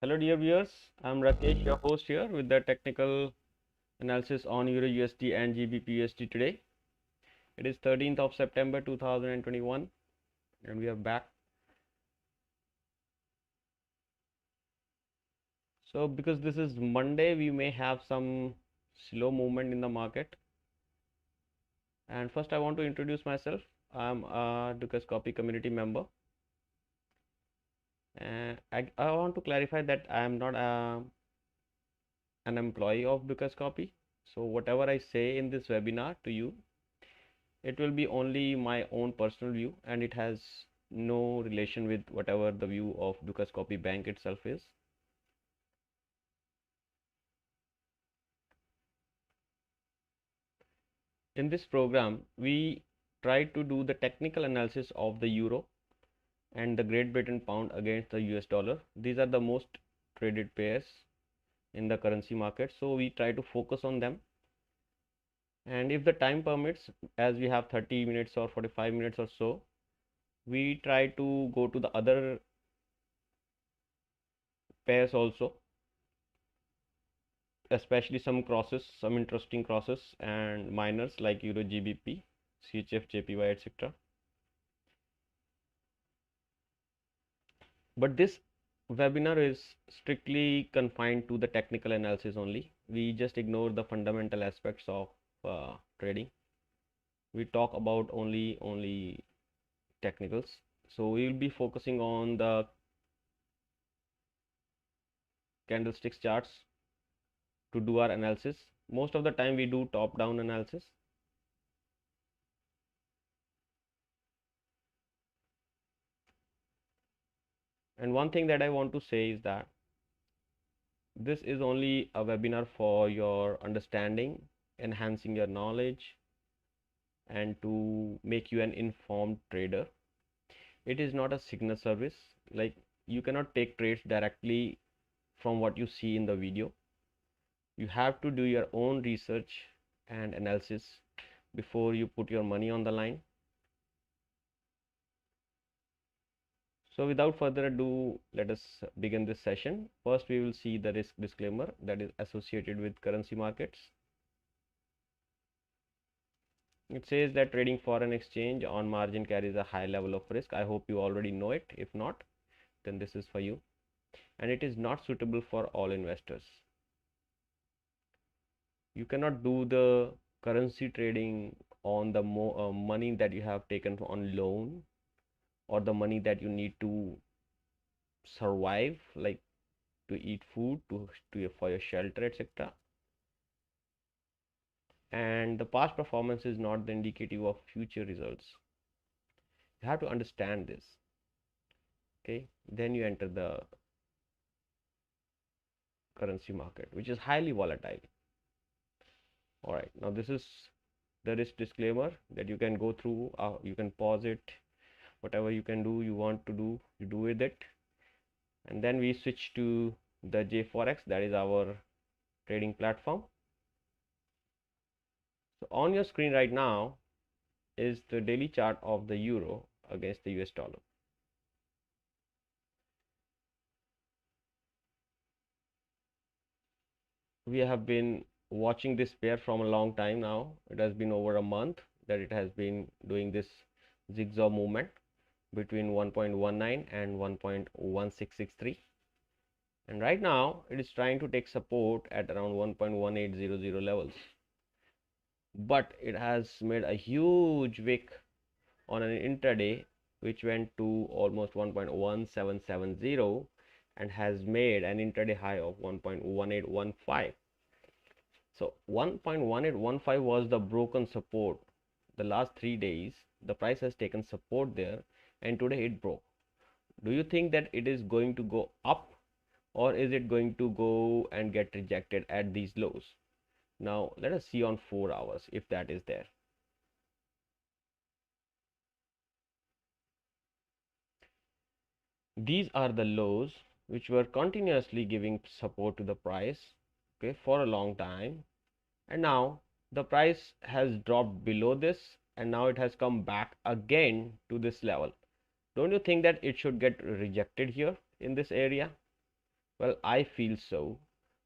Hello dear viewers, I'm Rakesh, your host here with the technical analysis on Euro USD and GBP USD today. It is 13th of September 2021 and we are back. So because this is Monday, we may have some slow movement in the market. And first I want to introduce myself. I'm a Dukascopy community member. And I want to clarify that I am not an employee of Dukascopy. So whatever I say in this webinar to you, it will be only my own personal view and it has no relation with whatever the view of Dukascopy Bank itself is. In this program, we try to do the technical analysis of the euro and the Great Britain pound against the US dollar. These are the most traded pairs in the currency market. So we try to focus on them. And if the time permits, as we have 30 minutes or 45 minutes or so, we try to go to the other pairs also, especially some crosses, some interesting crosses and minors like Euro GBP, CHF, JPY, etc. But this webinar is strictly confined to the technical analysis only. We just ignore the fundamental aspects of trading. We talk about only technicals. So we will be focusing on the candlesticks charts to do our analysis. Most of the time we do top-down analysis. And one thing that I want to say is that this is only a webinar for your understanding, enhancing your knowledge, and to make you an informed trader. It is not a signal service. Like, you cannot take trades directly from what you see in the video. You have to do your own research and analysis before you put your money on the line. So without further ado, let us begin this session. First, we will see the risk disclaimer that is associated with currency markets. It says that trading foreign exchange on margin carries a high level of risk. I hope you already know it. If not, then this is for you. And it is not suitable for all investors. You cannot do the currency trading on the money that you have taken on loan or the money that you need to survive, like to eat food, for your shelter, etc. And the past performance is not the indicative of future results. You have to understand this. Okay, then you enter the currency market, which is highly volatile. All right, now this is the risk disclaimer that you can go through. You can pause it. Whatever you can do, you want to do, you do with it. And then we switch to the JForex, that is our trading platform. So on your screen right now is the daily chart of the euro against the US dollar. We have been watching this pair from a long time now. It has been over a month that it has been doing this zigzag movement between 1.19 and 1.1663, and right now it is trying to take support at around 1.1800 levels, but it has made a huge wick on an intraday which went to almost 1.1770 and has made an intraday high of 1.1815. So 1.1815 was the broken support. The last 3 days the price has taken support there and today it broke. Do you think that it is going to go up or is it going to go and get rejected at these lows? Now let us see on 4 hours if that is there. These are the lows which were continuously giving support to the price, okay, for a long time, and now the price has dropped below this and now it has come back again to this level. Don't you think that it should get rejected here in this area? Well, I feel so,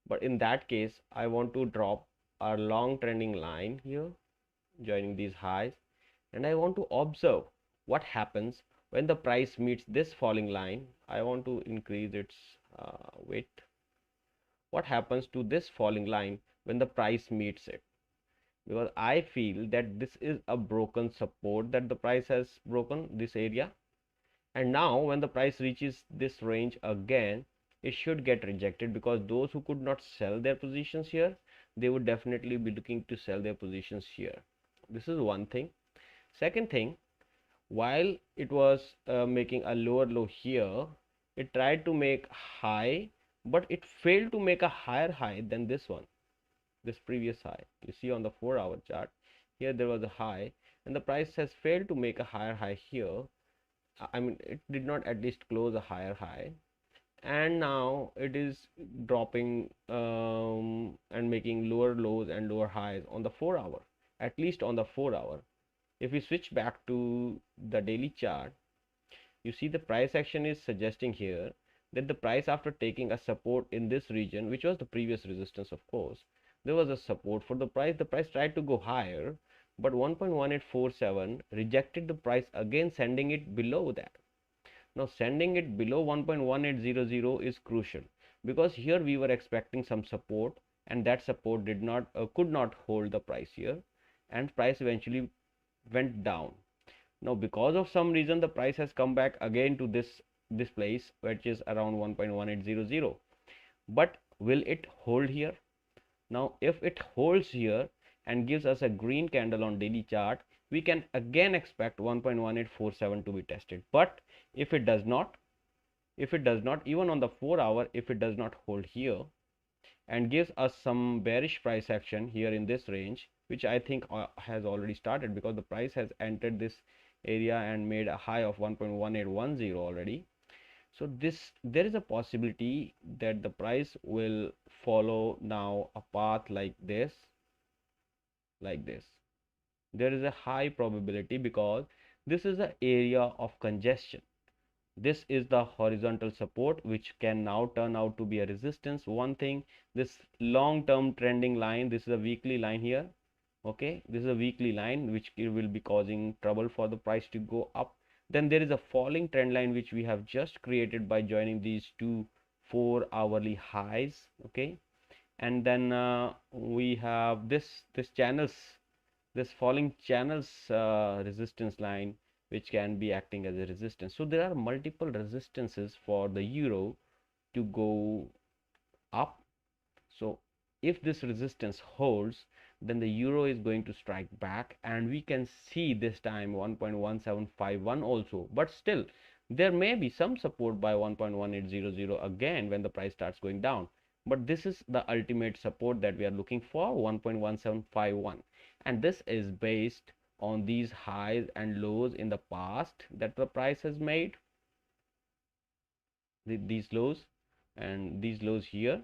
but in that case I want to drop a long trending line here joining these highs, and I want to observe what happens when the price meets this falling line. I want to increase its width. What happens to this falling line when the price meets it? Because I feel that this is a broken support that the price has broken this area, and now when the price reaches this range again, it should get rejected, because those who could not sell their positions here, they would definitely be looking to sell their positions here. This is one thing. Second thing, while it was making a lower low here, it tried to make high, but it failed to make a higher high than this one, this previous high. You see on the 4-hour chart, here there was a high, and the price has failed to make a higher high here. I mean, it did not at least close a higher high, and now it is dropping and making lower lows and lower highs on the 4-hour, at least on the 4-hour. If we switch back to the daily chart, you see the price action is suggesting here that the price, after taking a support in this region, which was the previous resistance, of course, there was a support for the price tried to go higher, but 1.1847 rejected the price again, sending it below that. Now sending it below 1.1800 is crucial, because here we were expecting some support, and that support did not could not hold the price here, and price eventually went down. Now because of some reason, the price has come back again to this place, which is around 1.1800. But will it hold here? Now if it holds here and gives us a green candle on daily chart, we can again expect 1.1847 to be tested. But if it does not, even on the 4-hour, if it does not hold here and gives us some bearish price action here in this range, which I think has already started, because the price has entered this area and made a high of 1.1810 already. So there is a possibility that the price will follow now a path like this, there is a high probability, because this is the area of congestion. This is the horizontal support, which can now turn out to be a resistance. One thing, this long term trending line, this is a weekly line here. Okay, this is a weekly line which will be causing trouble for the price to go up. Then there is a falling trend line which we have just created by joining these two 4-hourly highs. Okay, and then we have this falling channels resistance line, which can be acting as a resistance. So there are multiple resistances for the euro to go up. So if this resistance holds, then the euro is going to strike back, and we can see this time 1.1751 also. But still there may be some support by 1.1800 again when the price starts going down, but this is the ultimate support that we are looking for, 1.1751, and this is based on these highs and lows in the past that the price has made, these lows and these lows here.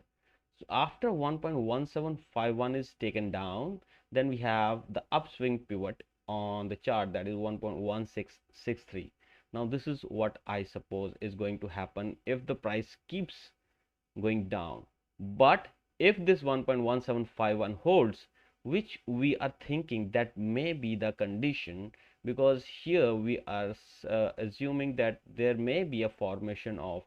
So after 1.1751 is taken down, then we have the upswing pivot on the chart, that is 1.1663. Now this is what I suppose is going to happen if the price keeps going down. But if this 1.1751 holds, which we are thinking that may be the condition, because here we are assuming that there may be a formation of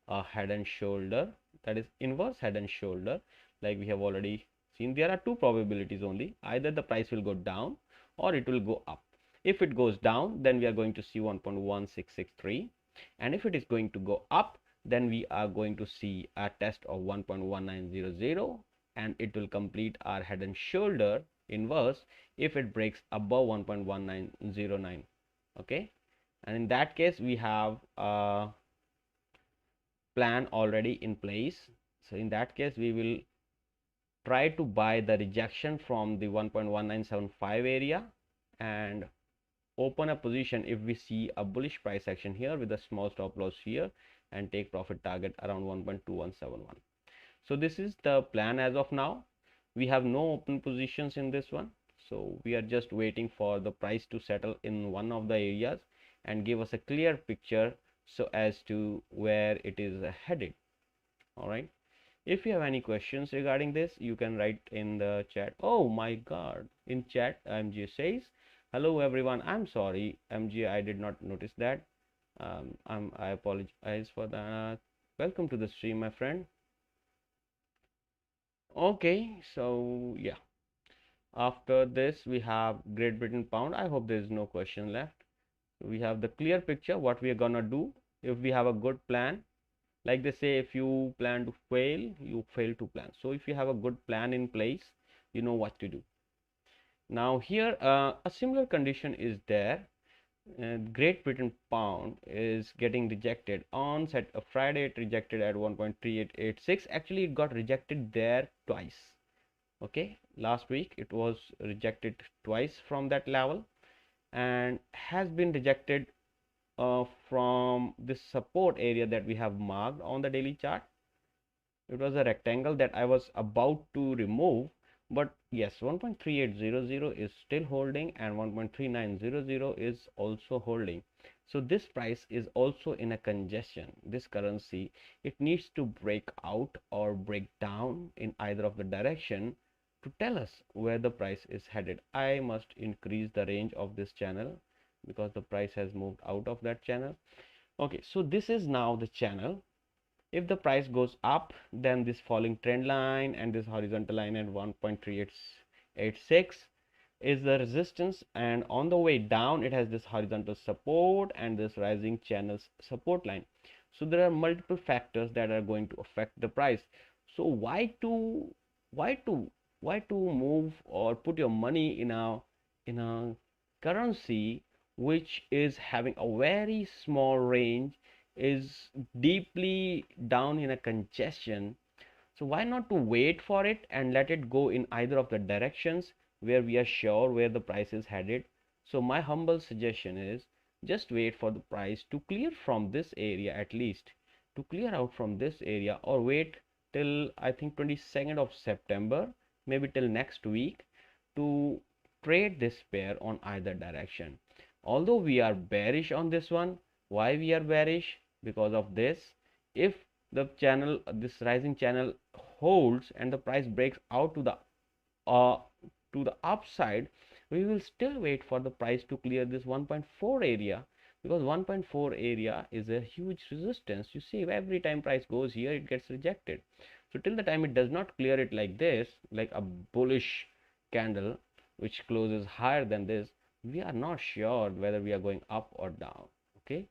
a head and shoulder, that is inverse head and shoulder, like we have already seen. There are two probabilities only: either the price will go down or it will go up. If it goes down, then we are going to see 1.1663, and if it is going to go up, then we are going to see a test of 1.1900, and it will complete our head and shoulder inverse if it breaks above 1.1909. okay, and in that case we have plan already in place. So in that case we will try to buy the rejection from the 1.1975 area and open a position if we see a bullish price action here with a small stop loss here, and take profit target around 1.2171. So this is the plan as of now. We have no open positions in this one, so we are just waiting for the price to settle in one of the areas and give us a clear picture so as to where it is headed. All right. If you have any questions regarding this, you can write in the chat. Oh my God! In chat, MJ says, "Hello everyone. I'm sorry, MJ. I did not notice that. I apologize for that. Welcome to the stream, my friend. Okay, so yeah. After this, we have Great Britain pound. I hope there is no question left. We have the clear picture what we are gonna do if we have a good plan. Like they say, if you plan to fail, you fail to plan. So if you have a good plan in place, you know what to do. Now here, a similar condition is there. Great Britain pound is getting rejected on set of Friday. It rejected at 1.3886. Actually, it got rejected there twice. Okay, last week it was rejected twice from that level and has been rejected from this support area that we have marked on the daily chart. It was a rectangle that I was about to remove, but yes, 1.3800 is still holding and 1.3900 is also holding. So this price is also in a congestion. This currency, it needs to break out or break down in either of the direction to tell us where the price is headed. I must increase the range of this channel because the price has moved out of that channel. Okay, so this is now the channel. If the price goes up, then this falling trend line and this horizontal line at 1.3886 is the resistance, and on the way down it has this horizontal support and this rising channels support line. So there are multiple factors that are going to affect the price. So why to why to move or put your money in a currency which is having a very small range, is deeply down in a congestion? So why not to wait for it and let it go in either of the directions where we are sure where the price is headed? So my humble suggestion is just wait for the price to clear from this area, at least to clear out from this area, or wait till I think 22nd of September, maybe till next week, to trade this pair on either direction. Although we are bearish on this one, why we are bearish? Because of this. If the channel, this rising channel holds and the price breaks out uh, to the upside, we will still wait for the price to clear this 1.4 area, because 1.4 area is a huge resistance. You see, every time price goes here, it gets rejected. So till the time it does not clear it like this, like a bullish candle which closes higher than this, we are not sure whether we are going up or down. Okay,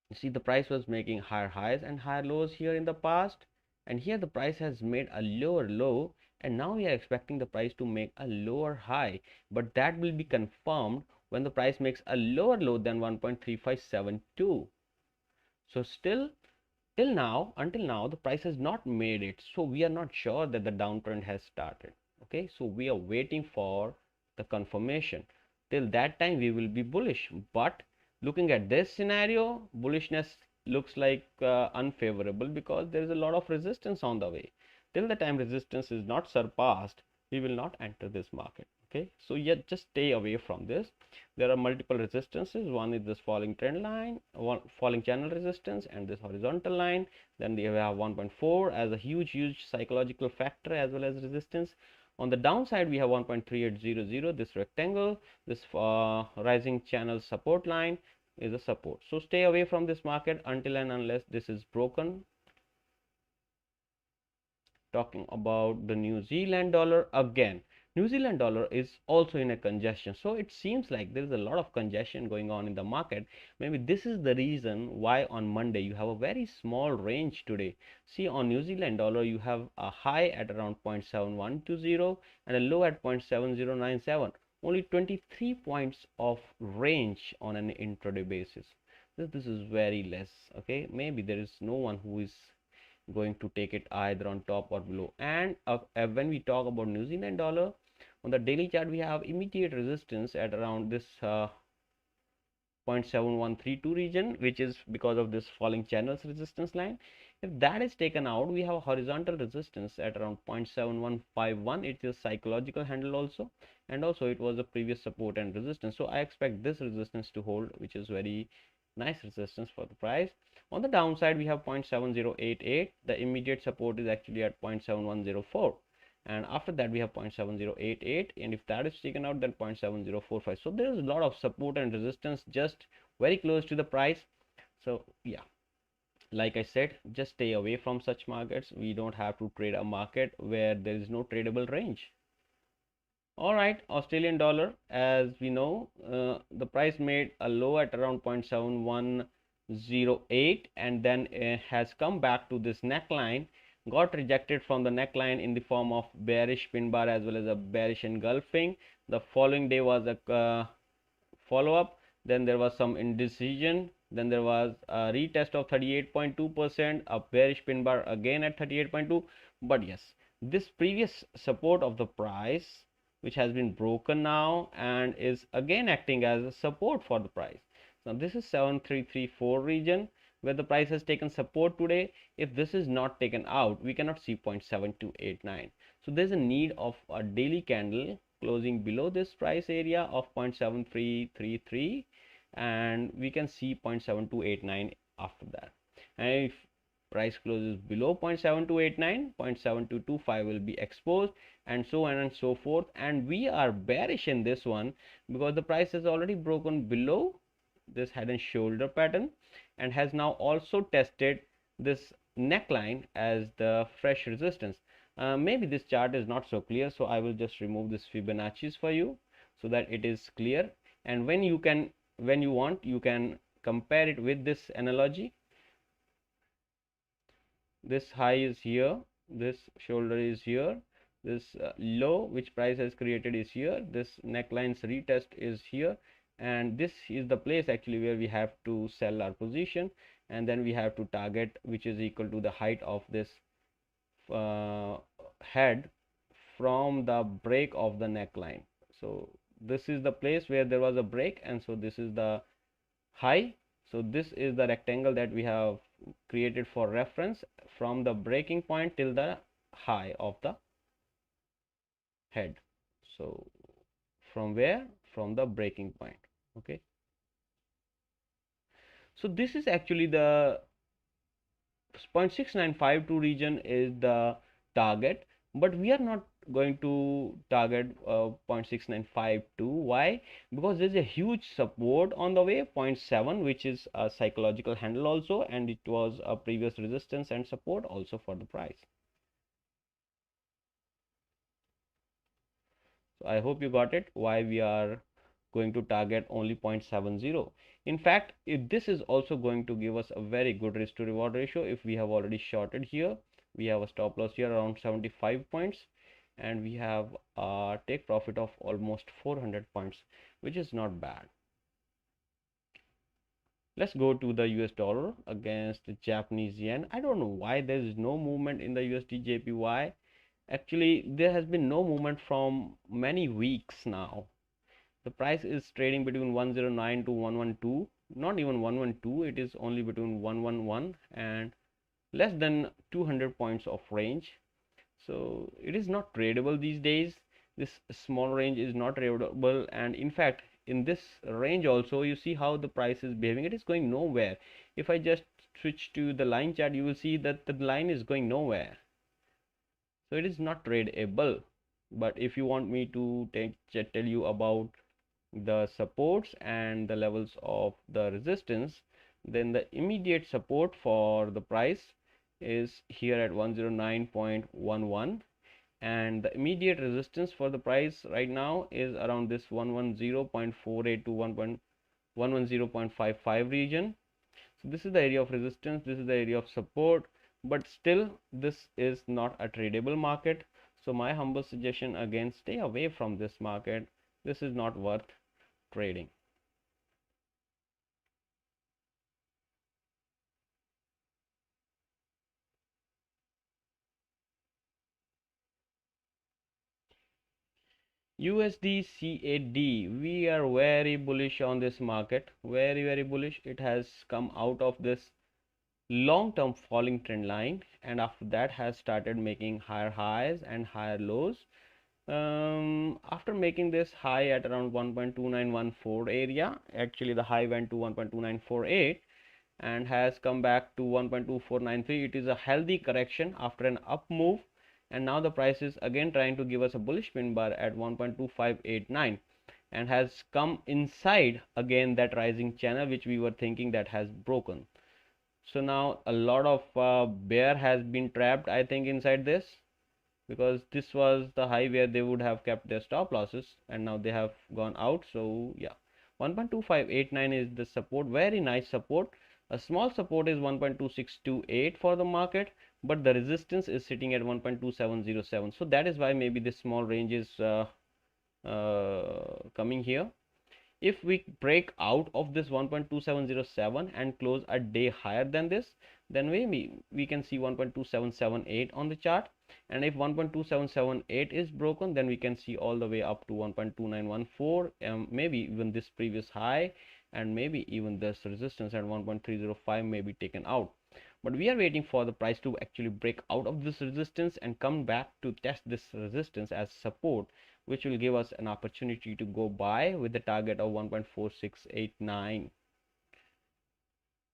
you see, the price was making higher highs and higher lows here in the past, and here the price has made a lower low, and now we are expecting the price to make a lower high, but that will be confirmed when the price makes a lower low than 1.3572. So still, till now, until now, the price has not made it, so we are not sure that the downtrend has started. Okay, so we are waiting for the confirmation. Till that time we will be bullish, but looking at this scenario, bullishness looks like unfavorable, because there is a lot of resistance on the way. Till the time resistance is not surpassed, we will not enter this market. Okay, so yeah, just stay away from this. There are multiple resistances. One is this falling trend line, one falling channel resistance, and this horizontal line. Then we have 1.4 as a huge psychological factor as well as resistance. On the downside, we have 1.3800, this rectangle, this rising channel support line is a support. So stay away from this market until and unless this is broken. Talking about the New Zealand dollar again. New Zealand dollar is also in a congestion. So it seems like there is a lot of congestion going on in the market. Maybe this is the reason why on Monday you have a very small range today. See, on New Zealand dollar you have a high at around 0.7120 and a low at 0.7097. Only 23 points of range on an intraday basis. This is very less. Okay, maybe there is no one who is going to take it either on top or below. And when we talk about New Zealand dollar, on the daily chart we have immediate resistance at around this 0.7132 region, which is because of this falling channels resistance line. If that is taken out, we have horizontal resistance at around 0.7151. It is psychological handle also, and also it was a previous support and resistance. So I expect this resistance to hold, which is very nice resistance for the price. On the downside, we have 0.7088. The immediate support is actually at 0.7104, and after that we have 0.7088, and if that is taken out, then 0.7045. so there is a lot of support and resistance just very close to the price. So yeah, like I said, just stay away from such markets. We don't have to trade a market where there is no tradable range. All right, Australian dollar, as we know, the price made a low at around 0.7108, and then has come back to this neckline, got rejected from the neckline in the form of bearish pin bar as well as a bearish engulfing. The following day was a follow up, then there was some indecision, then there was a retest of 38.2%, a bearish pin bar again at 38.2. But yes, this previous support of the price, which has been broken now and is again acting as a support for the price. Now this is 7334 region where the price has taken support today. If this is not taken out, we cannot see 0.7289. So there's a need of a daily candle closing below this price area of 0.7333, and we can see 0.7289 after that. And if price closes below 0.7289, 0.7225 will be exposed, and so on and so forth. And we are bearish in this one because the price has already broken below this head and shoulder pattern and has now also tested this neckline as the fresh resistance. Maybe this chart is not so clear, so I will just remove this Fibonacci's for you so that it is clear. And when you want, you can compare it with this analogy. This high is here, this shoulder is here, this low which price has created is here, this neckline's retest is here, and this is the place actually where we have to sell our position, and then we have to target which is equal to the height of this head from the break of the neckline. So this is the place where there was a break, and so this is the high. So this is the rectangle that we have created for reference from the breaking point till the high of the head. So from where? From the breaking point. Okay, so this is actually the 0.6952 region is the target, but we are not going to target 0.6952. Why? Because there's a huge support on the way, 0.7, which is a psychological handle also, and it was a previous resistance and support also for the price. So I hope you got it, why we are going to target only 0.70. In fact, if this is also going to give us a very good risk to reward ratio. If we have already shorted here, we have a stop loss here around 75 points, and we have a take profit of almost 400 points, which is not bad. Let's go to the US dollar against the Japanese yen. I don't know why there is no movement in the USD JPY. Actually, there has been no movement from many weeks now. The price is trading between 109 to 112, not even 112, it is only between 111 and less than 200 points of range. So it is not tradable these days. This small range is not tradable, and in fact in this range also you see how the price is behaving. It is going nowhere. If I just switch to the line chart, you will see that the line is going nowhere. So it is not tradable. But if you want me to tell you about the supports and the levels of the resistance, then the immediate support for the price is here at 109.11, and the immediate resistance for the price right now is around this 110.48 to 110.55 region. So this is the area of resistance, this is the area of support, but still this is not a tradable market. So my humble suggestion, again, stay away from this market. This is not worth trading. USD CAD, we are very bullish on this market, very bullish. It has come out of this long-term falling trend line, and after that has started making higher highs and higher lows, After making this high at around 1.2914 area, actually the high went to 1.2948 and has come back to 1.2493. It is a healthy correction after an up move, and now the price is again trying to give us a bullish pin bar at 1.2589 and has come inside again that rising channel which we were thinking that has broken. So now a lot of bear has been trapped, I think, inside this, because this was the high where they would have kept their stop losses and now they have gone out. So yeah, 1.2589 is the support, very nice support. A small support is 1.2628 for the market, but the resistance is sitting at 1.2707. So that is why maybe this small range is coming here. If we break out of this 1.2707 and close a day higher than this, then maybe we can see 1.2778 on the chart. And if 1.2778 is broken, then we can see all the way up to 1.2914, maybe even this previous high, and maybe even this resistance at 1.305 may be taken out. But we are waiting for the price to actually break out of this resistance and come back to test this resistance as support, which will give us an opportunity to go buy with the target of 1.4689.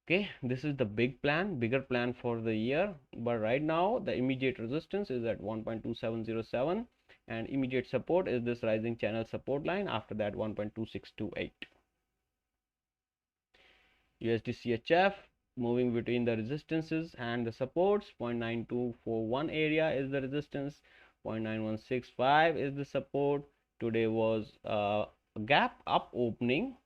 Okay, this is the bigger plan for the year. But right now the immediate resistance is at 1.2707 and immediate support is this rising channel support line, after that 1.2628. USD CHF moving between the resistances and the supports. 0.9241 area is the resistance, 0.9165 is the support. Today was a gap up opening,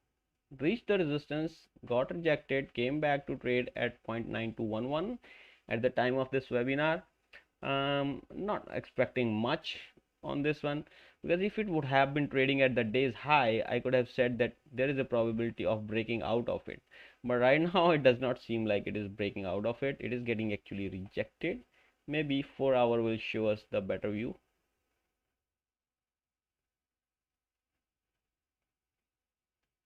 reached the resistance, got rejected, came back to trade at 0.9211 at the time of this webinar. Not expecting much on this one, because if it would have been trading at the day's high, I could have said that there is a probability of breaking out of it. But right now it does not seem like it is breaking out of it. It is getting actually rejected. Maybe 4 hour will show us the better view.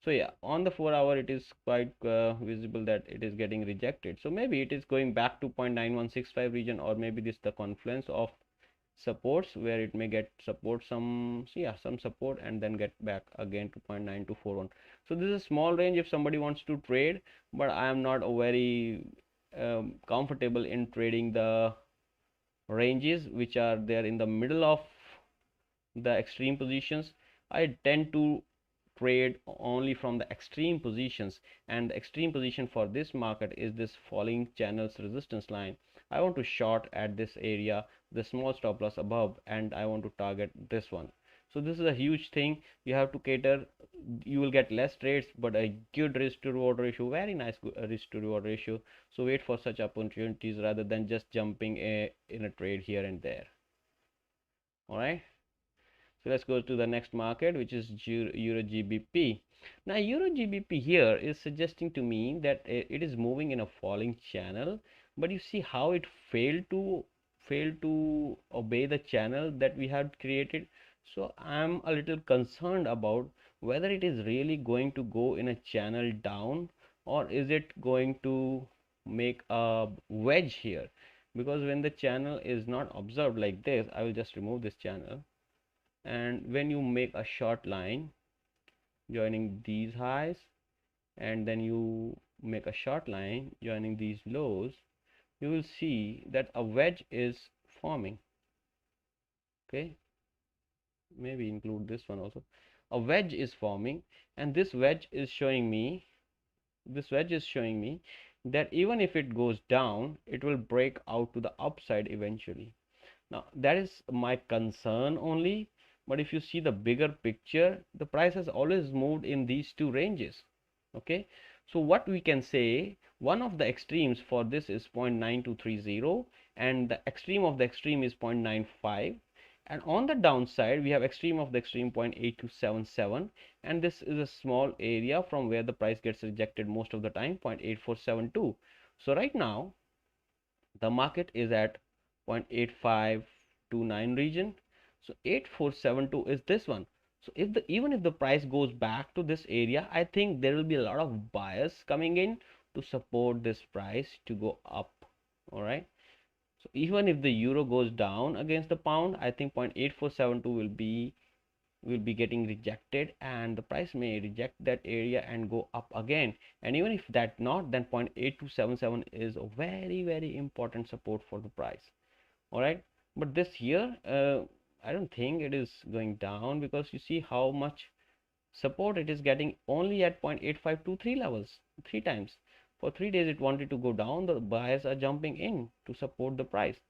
So yeah, on the 4 hour it is quite visible that it is getting rejected. So maybe it is going back to 0.9165 region, or maybe this is the confluence of supports where it may get support some support and then get back again to 0.9241. So this is a small range if somebody wants to trade, but I am not very comfortable in trading the ranges which are there in the middle of the extreme positions. I tend to trade only from the extreme positions, and the extreme position for this market is this falling channels resistance line. I want to short at this area, the small stop loss above, and I want to target this one. So this is a huge thing. You have to cater, you will get less trades but a good risk to reward ratio, very nice risk to reward ratio. So wait for such opportunities rather than just jumping in a trade here and there. All right, so let's go to the next market, which is Euro GBP. Now Euro GBP here is suggesting to me that it is moving in a falling channel, but you see how it failed to obey the channel that we had created. So I'm a little concerned about whether it is really going to go in a channel down, or is it going to make a wedge here, because when the channel is not observed like this, I will just remove this channel, and when you make a short line joining these highs and then you make a short line joining these lows, you will see that a wedge is forming. Okay, maybe include this one also. A wedge is forming, and this wedge is showing me that even if it goes down, it will break out to the upside eventually. Now that is my concern only, but if you see the bigger picture, the price has always moved in these two ranges. Okay, so what we can say, one of the extremes for this is 0.9230 and the extreme of the extreme is 0.95, and on the downside we have extreme of the extreme 0.8277, and this is a small area from where the price gets rejected most of the time, 0.8472. So right now the market is at 0.8529 region. So 8472 is this one. So even if the price goes back to this area, I think there will be a lot of buyers coming in to support this price to go up. All right, So even if the euro goes down against the pound, I think 0.8472 will be getting rejected, and the price may reject that area and go up again. And even if that not, then 0.8277 is a very important support for the price. All right, but this here, I don't think it is going down, because you see how much support it is getting only at 0.8523 levels 3 times. For 3 days it wanted to go down, the buyers are jumping in to support the price.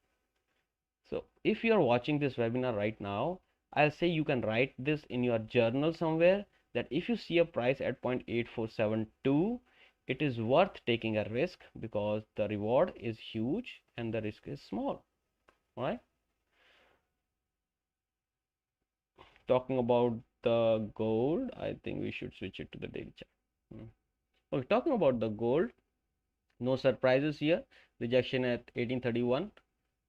So if you are watching this webinar right now, I'll say you can write this in your journal somewhere, that if you see a price at 0.8472, it is worth taking a risk, because the reward is huge and the risk is small. All right, talking about the gold, I think we should switch it to the daily chart. Okay, talking about the gold, no surprises here. Rejection at 1831,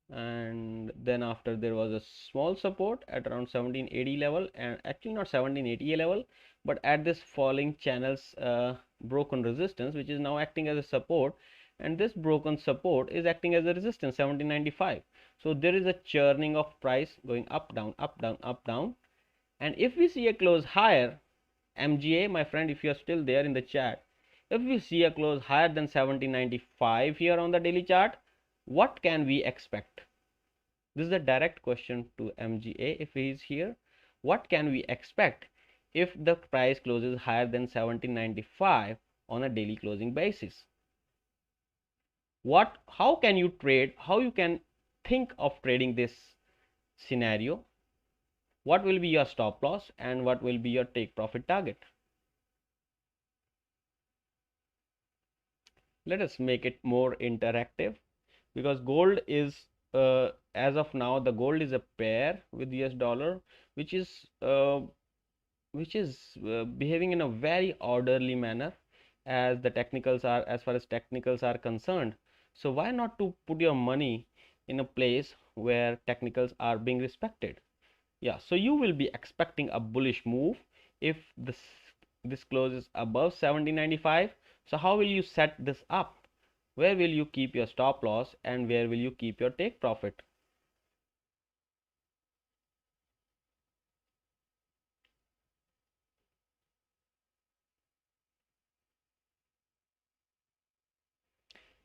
and then after there was a small support at around 1780 level, and actually not 1780 level, but at this falling channels broken resistance, which is now acting as a support, and this broken support is acting as a resistance 1795. So there is a churning of price going up down up down up down, and if we see a close higher, MGA, my friend, if you are still there in the chat, if we see a close higher than 1795 here on the daily chart, what can we expect? This is a direct question to MGA. If he is here, what can we expect if the price closes higher than 1795 on a daily closing basis? How can you trade? How you can think of trading this scenario? What will be your stop loss and what will be your take profit target? Let us make it more interactive, because gold is as of now, the gold is a pair with US dollar, which is behaving in a very orderly manner, as the technicals are, as far as technicals are concerned. So why not to put your money in a place where technicals are being respected? Yeah, so you will be expecting a bullish move if this closes above 1795. So how will you set this up? Where will you keep your stop loss and where will you keep your take profit?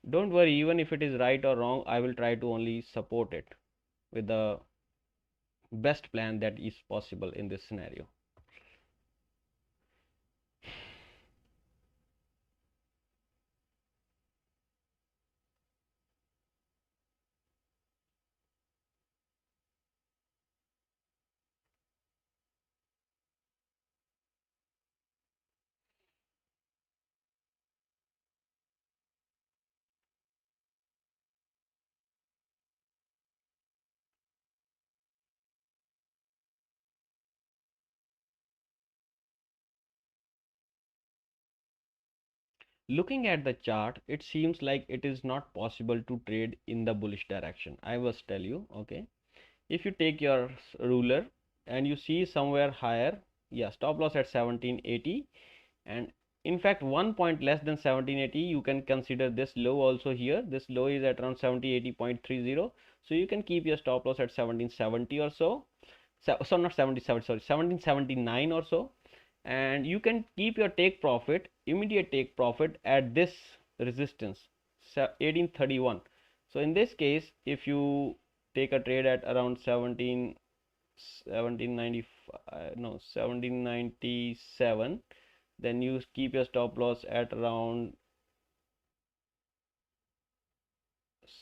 Don't worry, even if it is right or wrong, I will try to only support it with the best plan that is possible in this scenario. Looking at the chart, it seems like it is not possible to trade in the bullish direction. I must tell you, okay. If you take your ruler and you see somewhere higher, yeah, stop loss at 1780, and in fact 1 point less than 1780, you can consider this low also here. This low is at around 1780.30, so you can keep your stop loss at 1770 or so. So not 77, sorry, 1779 or so, and you can keep your take profit, immediate take profit, at this resistance 1831. So in this case, if you take a trade at around 1797, then you keep your stop loss at around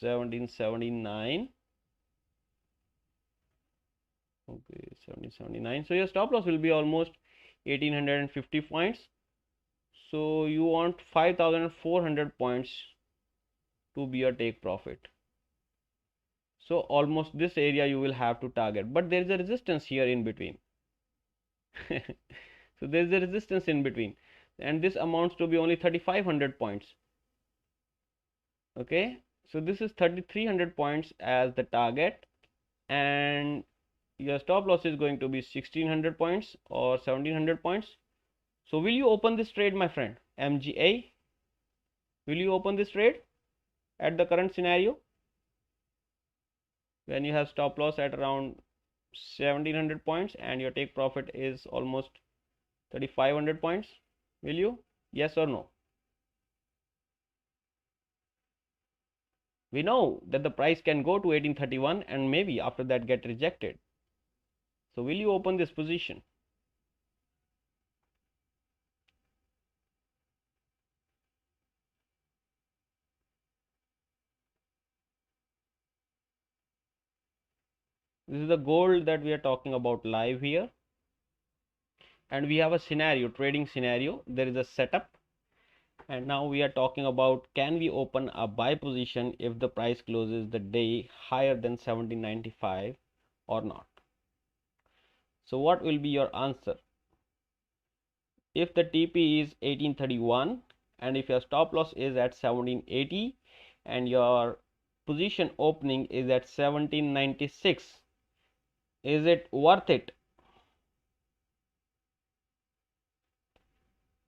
1779. Okay, 1779. So your stop loss will be almost 1850 points. So you want 5400 points to be your take profit. So almost this area you will have to target, but there is a resistance here in between. So there is a resistance in between, and this amounts to be only 3500 points. Okay, so this is 3300 points as the target, and your stop loss is going to be 1600 points or 1700 points. So will you open this trade, my friend? MGA, will you open this trade at the current scenario? when you have stop loss at around 1700 points and your take profit is almost 3500 points? Will you? Yes or no? We know that the price can go to 1831 and maybe after that get rejected. So will you open this position? This is the gold that we are talking about live here. And we have a scenario, trading scenario. There is a setup. And now we are talking about, can we open a buy position if the price closes the day higher than 1795 or not? So what will be your answer? If the TP is 1831 and if your stop loss is at 1780 and your position opening is at 1796, is it worth it?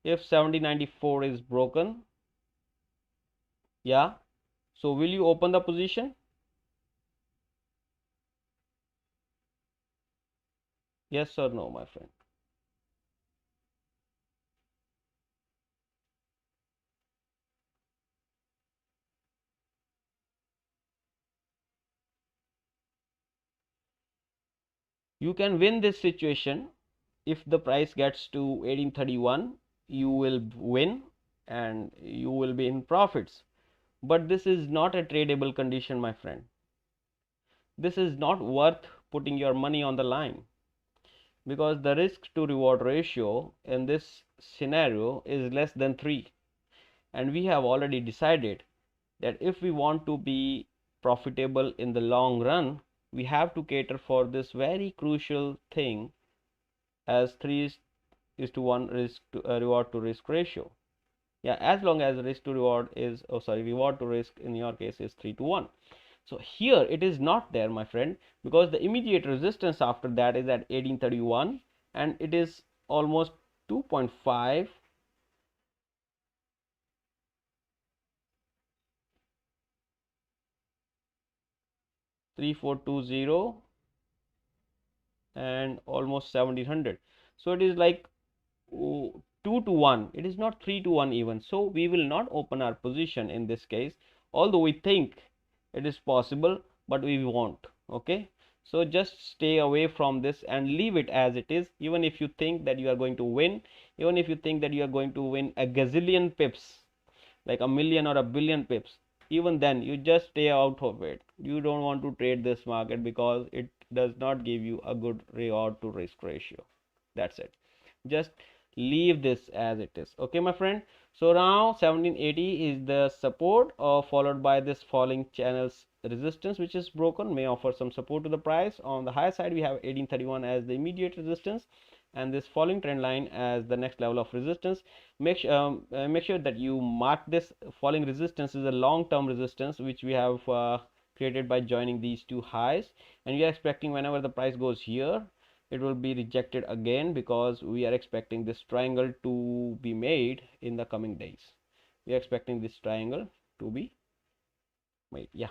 If 1794 is broken, yeah, so will you open the position? Yes or no, my friend? You can win this situation. If the price gets to 1831, you will win and you will be in profits. But this is not a tradable condition, my friend. This is not worth putting your money on the line, because the risk to reward ratio in this scenario is less than 3, and we have already decided that if we want to be profitable in the long run, we have to cater for this very crucial thing as 3:1 risk to reward to risk ratio. Yeah, as long as risk to reward is, reward to risk in your case is 3:1. So here it is not there, my friend, because the immediate resistance after that is at 1831 and it is almost 2.5. 3420 and almost 1700. So it is like 2:1. It is not 3:1 even. So we will not open our position in this case, although we think it is possible, but we won't. Okay, so just stay away from this and leave it as it is. Even if you think that you are going to win, even if you think that you are going to win a gazillion pips, like a million or a billion pips, even then you just stay out of it. You don't want to trade this market because it does not give you a good reward to risk ratio. That's it. Just leave this as it is. Okay, my friend. So now 1780 is the support, followed by this falling channels resistance, which is broken, may offer some support to the price. On the higher side we have 1831 as the immediate resistance and this falling trend line as the next level of resistance. Make sure that you mark this falling resistance is a long-term resistance which we have created by joining these two highs, and we are expecting whenever the price goes here it will be rejected again, because we are expecting this triangle to be made in the coming days. We are expecting this triangle to be made. Yeah.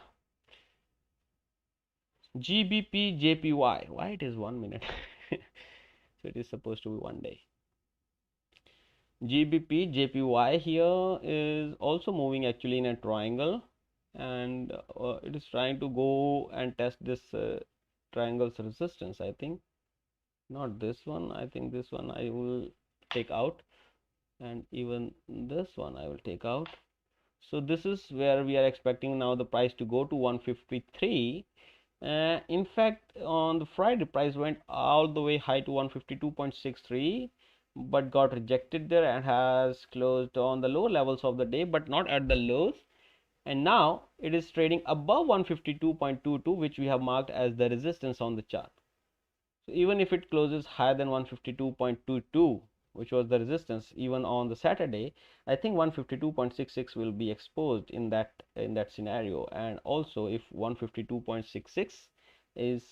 GBP JPY, why it is 1 minute? So it is supposed to be 1 day. GBP JPY here is also moving actually in a triangle, and it is trying to go and test this triangle's resistance. I think not this one. I think this one I will take out, and even this one I will take out. So this is where we are expecting now the price to go to 153. In fact, on the Friday, price went all the way high to 152.63, but got rejected there and has closed on the low levels of the day, but not at the lows. And now it is trading above 152.22, which we have marked as the resistance on the chart. So even if it closes higher than 152.22, which was the resistance even on the Saturday, I think 152.66 will be exposed in that scenario. And also if 152.66 is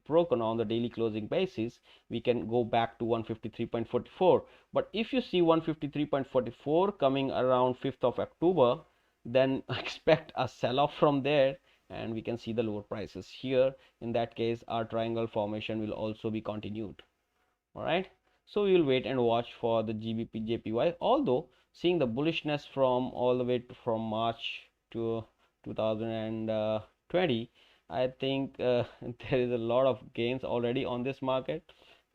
broken on the daily closing basis, we can go back to 153.44. But if you see 153.44 coming around 5th of October, then expect a sell-off from there, and we can see the lower prices here. In that case, our triangle formation will also be continued. All right, so we will wait and watch for the GBP JPY. Although seeing the bullishness from all the way from March to 2020, I think there is a lot of gains already on this market,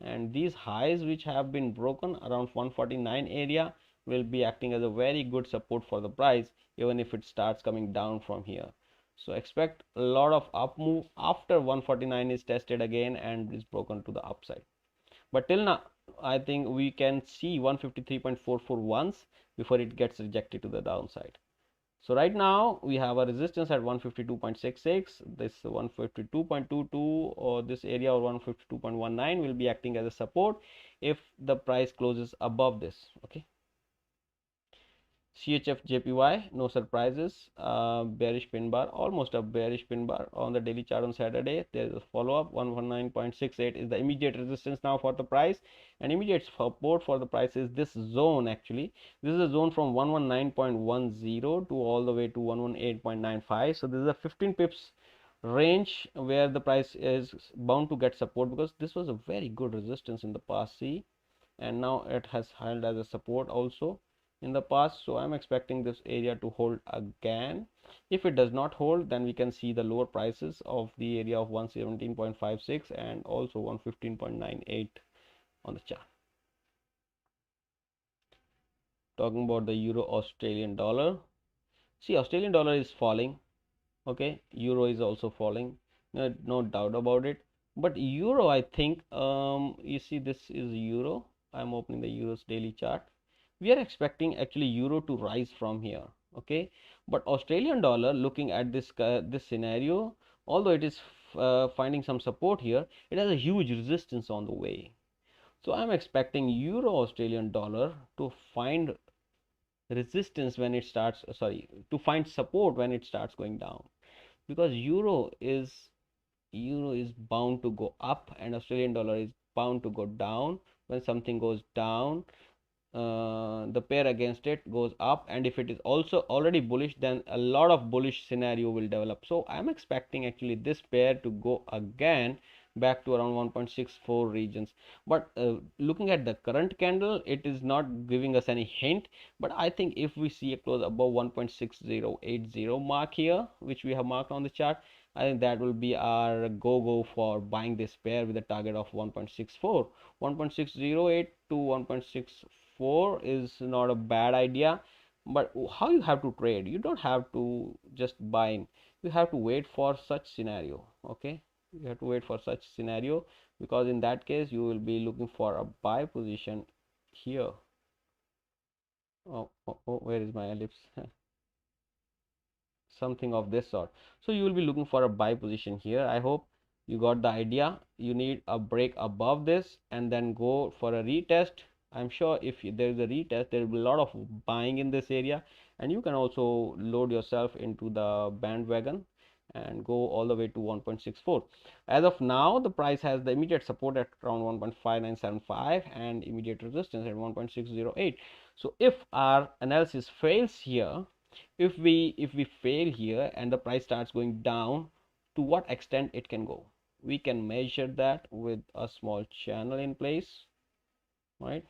and these highs which have been broken around 149 area will be acting as a very good support for the price, even if it starts coming down from here. So expect a lot of up move after 149 is tested again and is broken to the upside. But till now, I think we can see 153.44 once before it gets rejected to the downside. So right now we have a resistance at 152.66, this 152.22 or this area or 152.19 will be acting as a support if the price closes above this. Okay, CHF JPY, no surprises, bearish pin bar, almost a bearish pin bar on the daily chart on Saturday. There is a follow-up. 119.68 is the immediate resistance now for the price, and immediate support for the price is this zone. Actually, this is a zone from 119.10 to all the way to 118.95. So this is a 15 pips range where the price is bound to get support, because this was a very good resistance in the past, see, and now it has held as a support also in the past. So I'm expecting this area to hold again. If it does not hold, then we can see the lower prices of the area of 117.56 and also 115.98 on the chart. Talking about the euro Australian dollar, see, Australian dollar is falling. Okay, euro is also falling, no doubt about it. But euro, I think, you see, this is euro. I'm opening the euro's daily chart. We are expecting actually euro to rise from here. Okay, but Australian dollar, looking at this this scenario, although it is finding some support here, it has a huge resistance on the way. So I'm expecting euro Australian dollar to find resistance when it starts, to find support when it starts going down, because euro is bound to go up and Australian dollar is bound to go down. When something goes down, the pair against it goes up, and if it is also already bullish, then a lot of bullish scenario will develop. So I'm expecting actually this pair to go again back to around 1.64 regions. But looking at the current candle, it is not giving us any hint, but I think if we see a close above 1.6080 mark here, which we have marked on the chart, I think that will be our go for buying this pair with a target of 1.64. 1.608 to 1.64 is not a bad idea. But how you have to trade? You don't have to just buy in. You have to wait for such scenario. Okay, you have to wait for such scenario, because in that case you will be looking for a buy position here. Oh, where is my ellipse? Something of this sort. So you will be looking for a buy position here. I hope you got the idea. You need a break above this and then go for a retest. I'm sure if there is a retest, there will be a lot of buying in this area, and you can also load yourself into the bandwagon and go all the way to 1.64. As of now, the price has the immediate support at around 1.5975 and immediate resistance at 1.608. So if our analysis fails here, if we fail here and the price starts going down, to what extent it can go, we can measure that with a small channel in place, right?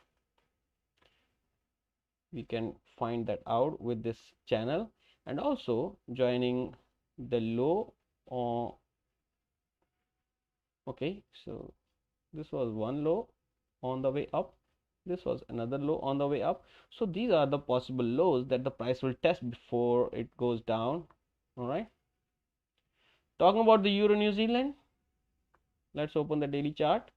We can find that out with this channel, and also joining the low on. Okay, so this was one low on the way up, this was another low on the way up. So these are the possible lows that the price will test before it goes down. All right, talking about the euro New Zealand, let's open the daily chart.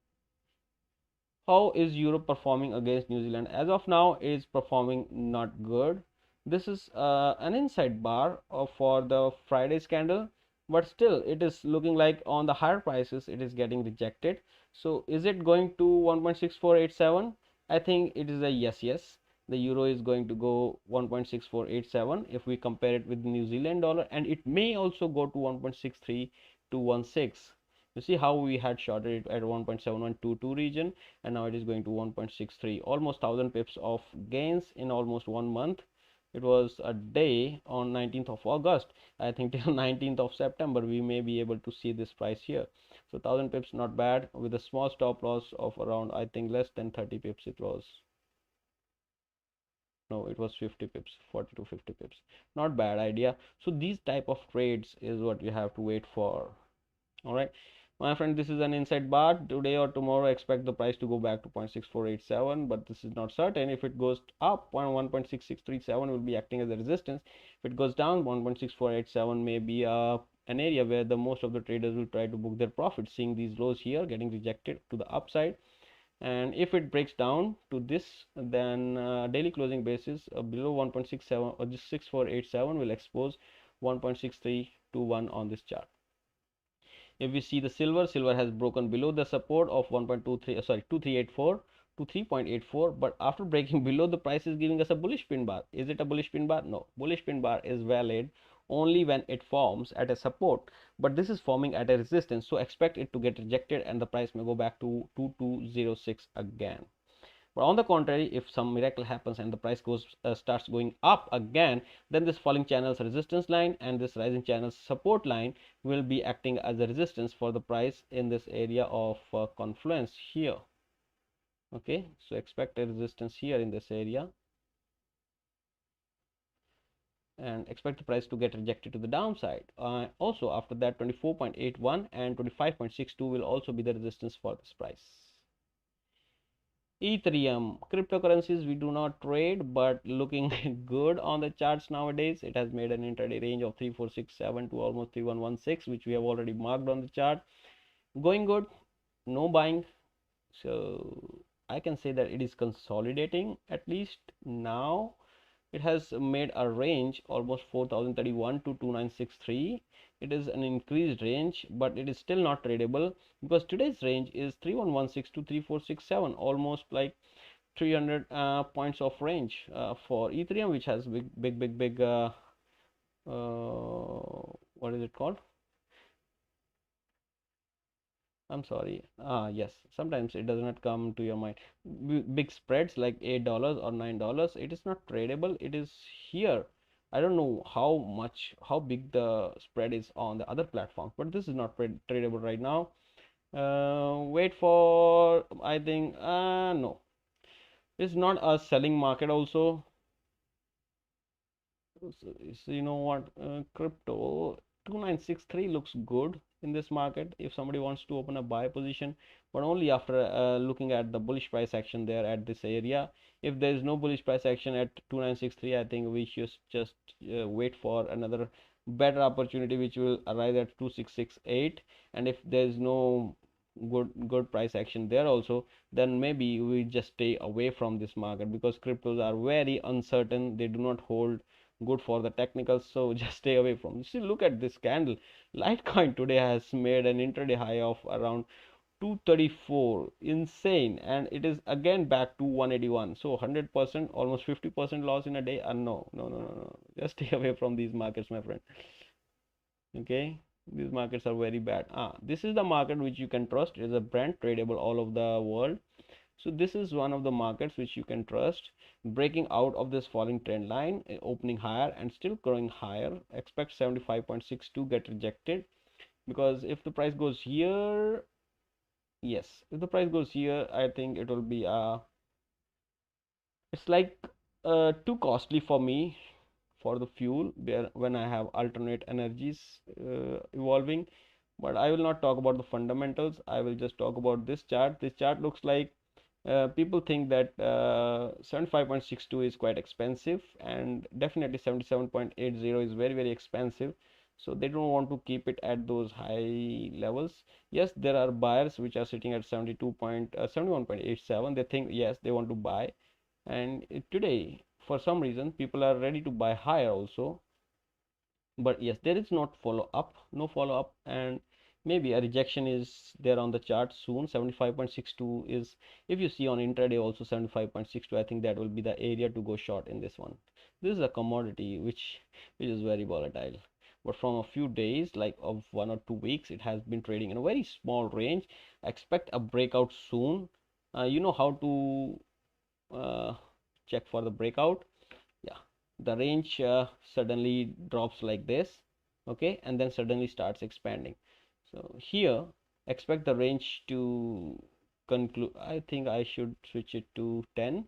How is Europe performing against New Zealand? As of now, it is performing not good. This is an inside bar for the Friday's candle, but still it is looking like on the higher prices it is getting rejected. So is it going to 1.6487? I think it is a yes. The euro is going to go 1.6487 if we compare it with the New Zealand dollar, and it may also go to 1.63 to 16. You see how we had shorted it at 1.7122 region, and now it is going to 1.63, almost 1000 pips of gains in almost 1 month. it was a day on 19th of August. I think till 19th of September we may be able to see this price here. So 1000 pips, not bad, with a small stop loss of around, I think, less than 30 pips. It was, no, it was 50 pips, 40 to 50 pips. Not bad idea. So these type of trades is what you have to wait for. All right, my friend, this is an inside bar. Today or tomorrow expect the price to go back to 0.6487, but this is not certain. If it goes up, 1.6637 will be acting as a resistance. If it goes down, 1.6487 may be an area where the most of the traders will try to book their profits, seeing these lows here getting rejected to the upside. And if it breaks down to this, then daily closing basis below 1.67 or just 6487 will expose 1.6321 on this chart. If we see the silver has broken below the support of 1.23, sorry, 2384 to 3.84, but after breaking below, the price is giving us a bullish pin bar. Is it a bullish pin bar? No, bullish pin bar is valid only when it forms at a support, but this is forming at a resistance, so expect it to get rejected and the price may go back to 2206 again. But on the contrary, if some miracle happens and the price starts going up again, then this falling channel's resistance line and this rising channel's support line will be acting as a resistance for the price in this area of confluence here. Okay, so expect a resistance here in this area and expect the price to get rejected to the downside. Also, after that, 24.81 and 25.62 will also be the resistance for this price. Ethereum, cryptocurrencies we do not trade, but looking good on the charts nowadays. It has made an intraday range of 3467 to almost 3116, which we have already marked on the chart. Going good, no buying. So I can say that it is consolidating, at least now. It has made a range almost 4031 to 2963. It is an increased range, but it is still not tradable because today's range is 3116 to 3467, almost like 300 points of range for Ethereum, which has big what is it called? I'm sorry. Yes, sometimes it does not come to your mind. Big spreads like $8 or $9. It is not tradable. It is here. I don't know how big the spread is on the other platforms, but this is not tradable right now. Wait for, I think, no. It's not a selling market also. So you know what, crypto 2963 looks good in this market if somebody wants to open a buy position, but only after looking at the bullish price action there at this area. If there is no bullish price action at 2963, I think we should just wait for another better opportunity which will arise at 2668. And if there is no good price action there also, then maybe we just stay away from this market because cryptos are very uncertain. They do not hold good for the technicals, so just stay away from. See, look at this candle. Litecoin today has made an intraday high of around 234, insane, and it is again back to 181. So 100%, almost 50% loss in a day. No, no, no, no, no, just stay away from these markets, my friend. Okay, these markets are very bad. This is the market which you can trust. It is a brand tradable all over the world. So this is one of the markets which you can trust, breaking out of this falling trend line, opening higher and still growing higher. Expect 75.6 to get rejected, because if the price goes here, yes, if the price goes here, I think it will be it's like too costly for me for the fuel when I have alternate energies evolving. But I will not talk about the fundamentals. I will just talk about this chart. This chart looks like people think that 75.62 is quite expensive, and definitely 77.80 is very expensive, so they don't want to keep it at those high levels. Yes, there are buyers which are sitting at 71.87. They think, yes, they want to buy, and today for some reason people are ready to buy higher also. But yes, there is not follow up, no follow up, and maybe a rejection is there on the chart soon. 75.62 is, if you see on intraday also 75.62, I think that will be the area to go short in this one. This is a commodity which is very volatile, but from a few days, like of 1 or 2 weeks, it has been trading in a very small range. Expect a breakout soon. You know how to check for the breakout. Yeah, the range suddenly drops like this, okay, and then suddenly starts expanding. So here expect the range to conclude. I think I should switch it to 10.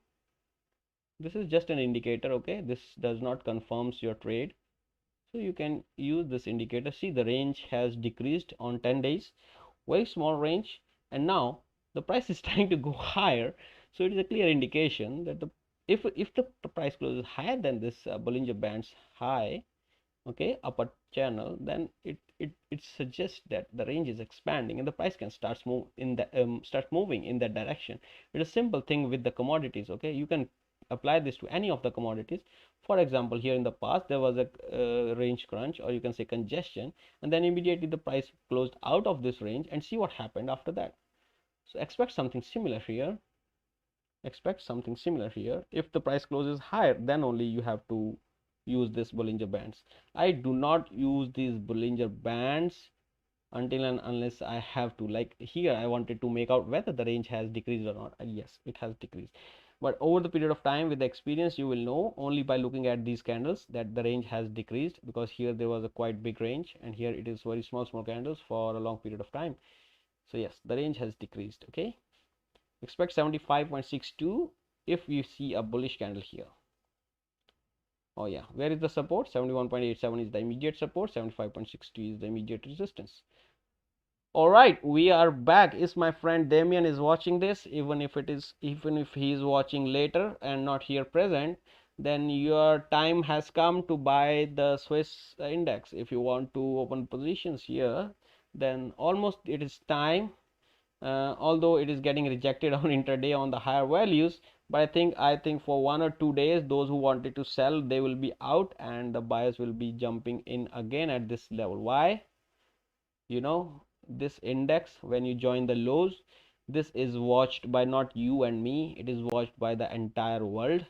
This is just an indicator, okay, this does not confirms your trade. So you can use this indicator. See, the range has decreased on 10 days, very small range, and now the price is trying to go higher. So it is a clear indication that the if the price closes higher than this Bollinger Band's high, okay, upper channel, then it suggests that the range is expanding and the price can start moving in that direction. It's a simple thing with the commodities, okay. You can apply this to any of the commodities. For example, here in the past there was a range crunch, or you can say congestion, and then immediately the price closed out of this range, and see what happened after that. So expect something similar here. If the price closes higher, then only you have to use this Bollinger Bands. I do not use these Bollinger Bands until and unless I have to. Like here I wanted to make out whether the range has decreased or not. Yes, it has decreased, but over the period of time, with the experience, you will know only by looking at these candles that the range has decreased, because here there was a quite big range and here it is very small candles for a long period of time. So yes, the range has decreased, okay. Expect 75.62 if you see a bullish candle here. Oh yeah, where is the support? 71.87 is the immediate support, 75.62 is the immediate resistance. All right, we are back. Is my friend Damien is watching this? Even if he is watching later and not here present, then your time has come to buy the Swiss index. If you want to open positions here, then almost it is time. Although it is getting rejected on intraday on the higher values, but I think for 1 or 2 days, those who wanted to sell, they will be out and the buyers will be jumping in again at this level. Why? You know, this index, when you join the lows, this is watched by not you and me, it is watched by the entire world,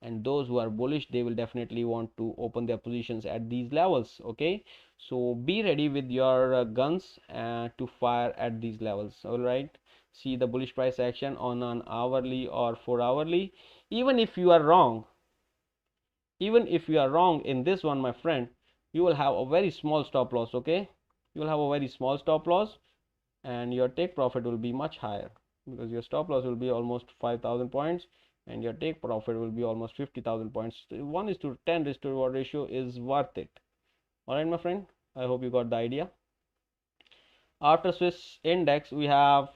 and those who are bullish, they will definitely want to open their positions at these levels, okay. So be ready with your guns to fire at these levels. All right, see the bullish price action on an hourly or 4 hourly. Even if you are wrong, in this one, my friend, you will have a very small stop loss, okay. You will have a very small stop loss and your take profit will be much higher, because your stop loss will be almost 5,000 points and your take profit will be almost 50,000 points. 1:10 risk to reward ratio is worth it. All right, my friend, I hope you got the idea. After Swiss index, we have,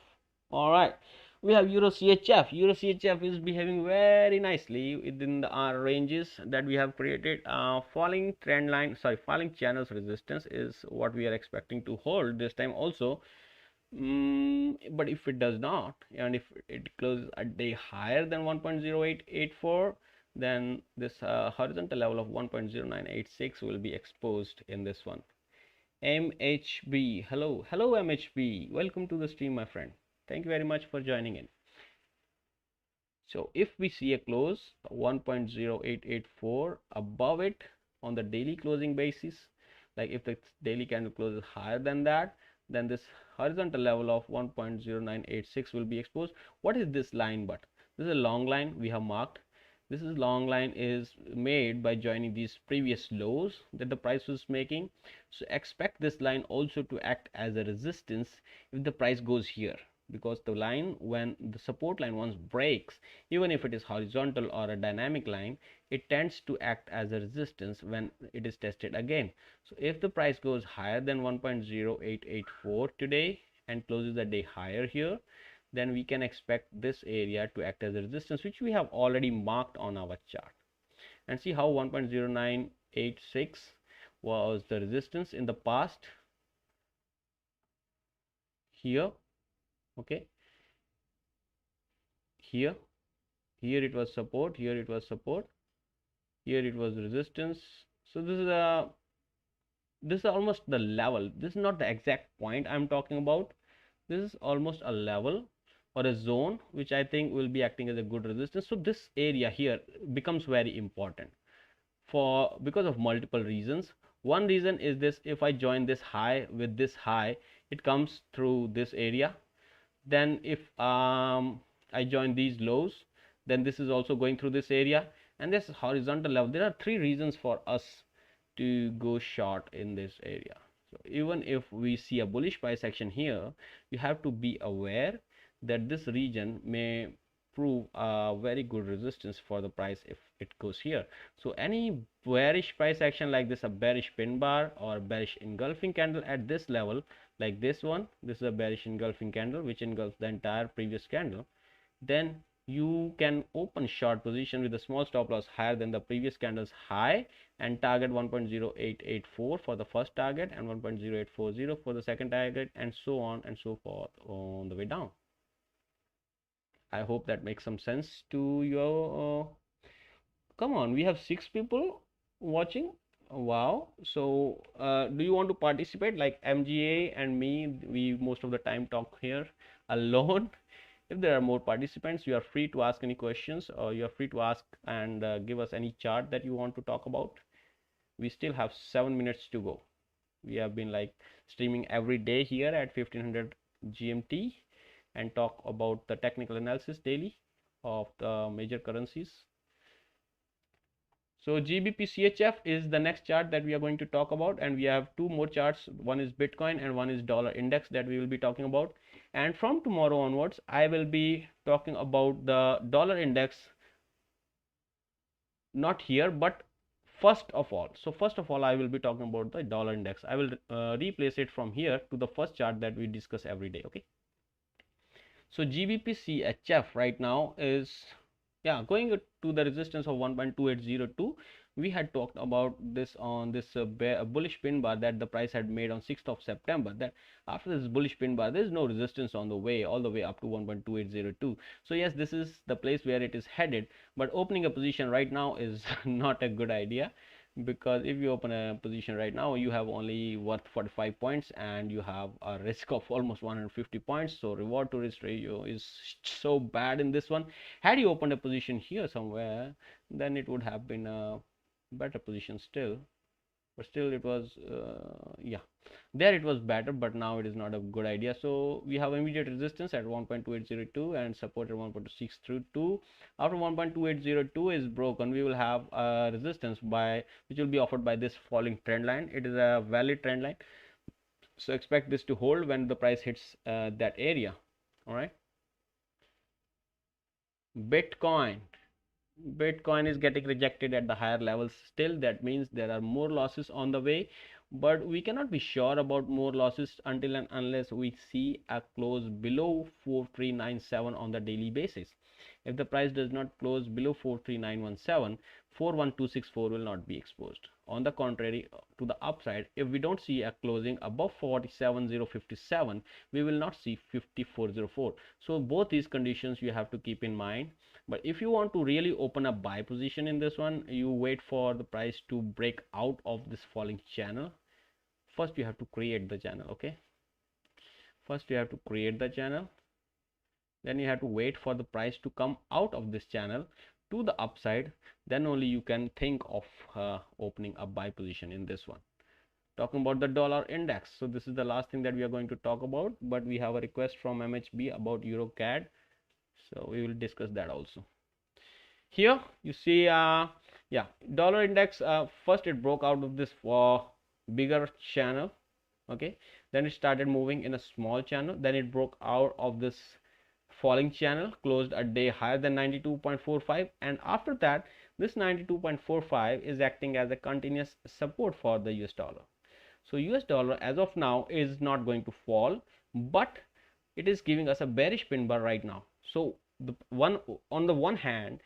all right, we have Euro CHF. Euro CHF is behaving very nicely within our ranges that we have created. Falling channels resistance is what we are expecting to hold this time also. But if it does not, and if it closes a day higher than 1.0884, then this horizontal level of 1.0986 will be exposed in this one. MHB, hello MHB, welcome to the stream, my friend. Thank you very much for joining in. So if we see a close 1.0884 above it on the daily closing basis, like if the daily candle closes higher than that, then this horizontal level of 1.0986 will be exposed. What is this line? But this is a long line we have marked. This is long line is made by joining these previous lows that the price was making. So expect this line also to act as a resistance if the price goes here, because the line, when the support line once breaks, even if it is horizontal or a dynamic line, it tends to act as a resistance when it is tested again. So if the price goes higher than 1.0884 today and closes the day higher here, then we can expect this area to act as a resistance, which we have already marked on our chart. And see how 1.0986 was the resistance in the past here, okay. Here it was support, here it was support, here it was resistance. So this is almost the level. This is not the exact point I'm talking about. This is almost a level or a zone which I think will be acting as a good resistance. So this area here becomes very important because of multiple reasons. One reason is this: if I join this high with this high, it comes through this area. Then if I join these lows, then this is also going through this area. and this horizontal level, there are three reasons for us to go short in this area. So even if we see a bullish price action here, you have to be aware that this region may prove a very good resistance for the price if it goes here. So any bearish price action like this, a bearish pin bar or bearish engulfing candle at this level, like this one, this is a bearish engulfing candle which engulfs the entire previous candle, then you can open short position with a small stop loss higher than the previous candle's high and target 1.0884 for the first target and 1.0840 for the second target, and so on and so forth on the way down. I hope that makes some sense to you. Come on, we have 6 people watching. Wow. So do you want to participate? Like MGA and me, we most of the time talk here alone. If there are more participants, you are free to ask any questions, or you are free to ask and give us any chart that you want to talk about. We still have 7 minutes to go. We have been like streaming every day here at 1500 GMT and talk about the technical analysis daily of the major currencies. So GBP CHF is the next chart that we are going to talk about, and we have two more charts. One is Bitcoin and one is dollar index that we will be talking about. And from tomorrow onwards, I will be talking about the dollar index, not here, but first of all. So first of all, I will be talking about the dollar index. I will replace it from here to the first chart that we discuss every day. Okay. So GBP CHF right now is going to the resistance of 1.2802. We had talked about this on this bullish pin bar that the price had made on 6th of September, that after this bullish pin bar there is no resistance on the way all the way up to 1.2802. so yes, this is the place where it is headed, but opening a position right now is not a good idea, because if you open a position right now, you have only worth 45 points and you have a risk of almost 150 points. So reward to risk ratio is so bad in this one. Had you opened a position here somewhere, then it would have been a better position still, but still it was there it was better, but now it is not a good idea. So we have immediate resistance at 1.2802 and support at 1.632. After 1.2802 is broken, we will have a resistance which will be offered by this falling trend line. It is a valid trend line, so expect this to hold when the price hits that area. All right. Bitcoin is getting rejected at the higher levels still. That means there are more losses on the way, but we cannot be sure about more losses until and unless we see a close below 4397 on the daily basis. If the price does not close below 43917, 41264 will not be exposed. On the contrary, to the upside, if we don't see a closing above 47057, we will not see 5404. So both these conditions you have to keep in mind. But if you want to really open a buy position in this one, you wait for the price to break out of this falling channel. First you have to create the channel. Okay, first you have to create the channel, then you have to wait for the price to come out of this channel to the upside, then only you can think of opening a buy position in this one. Talking about the dollar index, so this is the last thing that we are going to talk about, but we have a request from MHB about EuroCAD, so we will discuss that also. Here you see dollar index, first it broke out of this bigger channel. Okay, then it started moving in a small channel, then it broke out of this falling channel, closed a day higher than 92.45, and after that this 92.45 is acting as a continuous support for the US dollar. So US dollar as of now is not going to fall, but it is giving us a bearish pin bar right now. So on the one hand,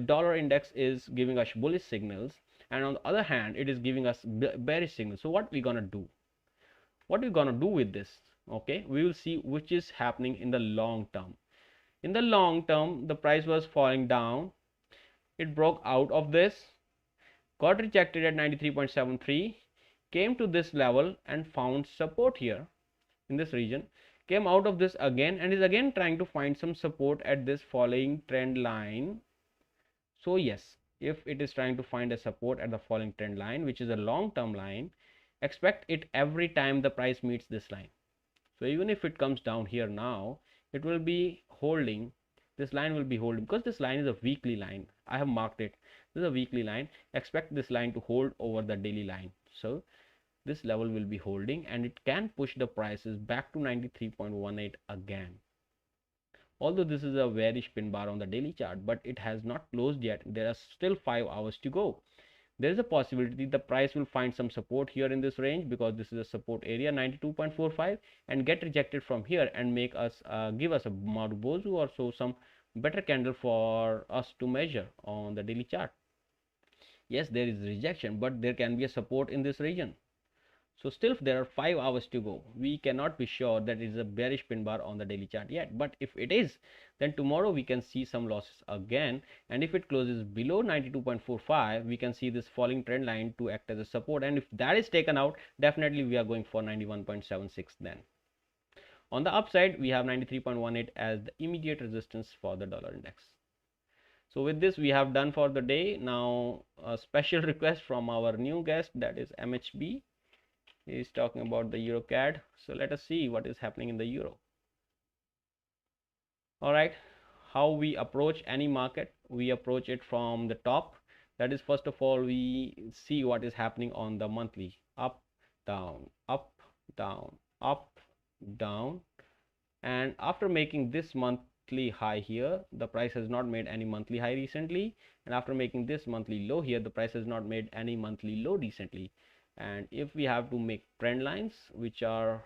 dollar index is giving us bullish signals, and on the other hand it is giving us bearish signals. So what we gonna do? What we gonna do with this? Okay, we will see which is happening in the long term. In the long term, the price was falling down, it broke out of this, got rejected at 93.73, came to this level and found support here in this region, came out of this again and is again trying to find some support at this falling trend line. So yes, if it is trying to find a support at the falling trend line, which is a long term line, expect it every time the price meets this line. So even if it comes down here now, it will be holding this line will be holding, because this line is a weekly line. I have marked it. This is a weekly line. Expect this line to hold over the daily line. So this level will be holding, and it can push the prices back to 93.18 again. Although this is a bearish pin bar on the daily chart, but it has not closed yet. There are still 5 hours to go. There is a possibility the price will find some support here in this range, because this is a support area 92.45, and get rejected from here and make us give us a Marubozu or so some better candle for us to measure on the daily chart. Yes, there is rejection, but there can be a support in this region. So still there are 5 hours to go. We cannot be sure that it is a bearish pin bar on the daily chart yet, but if it is, then tomorrow we can see some losses again, and if it closes below 92.45, we can see this falling trend line to act as a support, and if that is taken out, definitely we are going for 91.76 then. On the upside, we have 93.18 as the immediate resistance for the dollar index. So with this we have done for the day. Now a special request from our new guest, that is MHB. He is talking about the euro CAD. So let us see what is happening in the euro. All right, how we approach any market? We approach it from the top. That is, first of all, we see what is happening on the monthly. Up, down, up, down, up, down. And after making this monthly high here, the price has not made any monthly high recently. And after making this monthly low here, the price has not made any monthly low recently. And if we have to make trend lines which are